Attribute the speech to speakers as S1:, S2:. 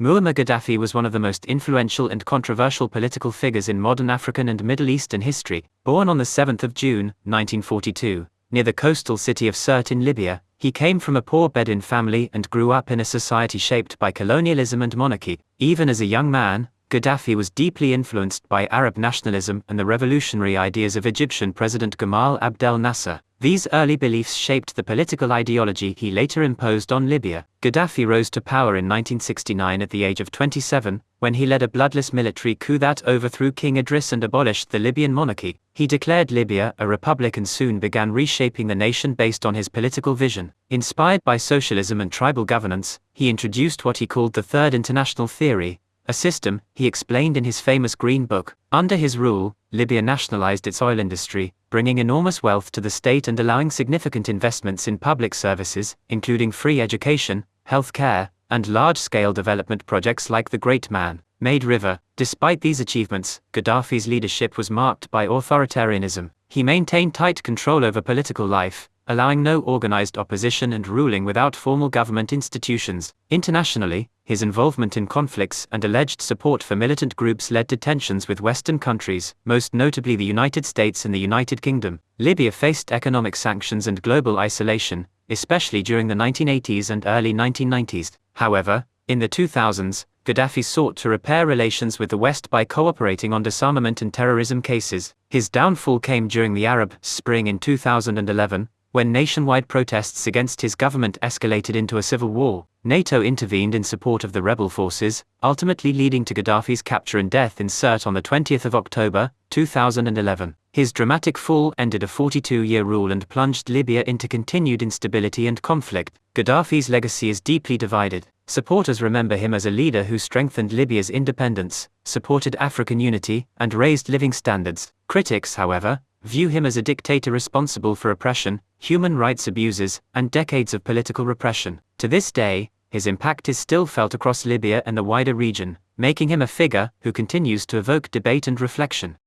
S1: Muammar Gaddafi was one of the most influential and controversial political figures in modern African and Middle Eastern history. Born on the 7th of June, 1942, near the coastal city of Sirte in Libya, he came from a poor Bedouin family and grew up in a society shaped by colonialism and monarchy. Even as a young man, Gaddafi was deeply influenced by Arab nationalism and the revolutionary ideas of Egyptian President Gamal Abdel Nasser. These early beliefs shaped the political ideology he later imposed on Libya. Gaddafi rose to power in 1969 at the age of 27, when he led a bloodless military coup that overthrew King Idris and abolished the Libyan monarchy. He declared Libya a republic and soon began reshaping the nation based on his political vision. Inspired by socialism and tribal governance, he introduced what he called the Third International Theory, a system he explained in his famous Green Book. Under his rule, Libya nationalized its oil industry, bringing enormous wealth to the state and allowing significant investments in public services, including free education, health care, and large-scale development projects like the Great Man-Made River. Despite these achievements, Gaddafi's leadership was marked by authoritarianism. He maintained tight control over political life, allowing no organized opposition and ruling without formal government institutions. Internationally, his involvement in conflicts and alleged support for militant groups led to tensions with Western countries, most notably the United States and the United Kingdom. Libya faced economic sanctions and global isolation, especially during the 1980s and early 1990s. However, in the 2000s, Gaddafi sought to repair relations with the West by cooperating on disarmament and terrorism cases. His downfall came during the Arab Spring in 2011, when nationwide protests against his government escalated into a civil war. NATO intervened in support of the rebel forces, ultimately leading to Gaddafi's capture and death in Sirte on the 20th of October, 2011. His dramatic fall ended a 42-year rule and plunged Libya into continued instability and conflict. Gaddafi's legacy is deeply divided. Supporters remember him as a leader who strengthened Libya's independence, supported African unity, and raised living standards. Critics, however, view him as a dictator responsible for oppression, human rights abuses, and decades of political repression. To this day, his impact is still felt across Libya and the wider region, making him a figure who continues to evoke debate and reflection.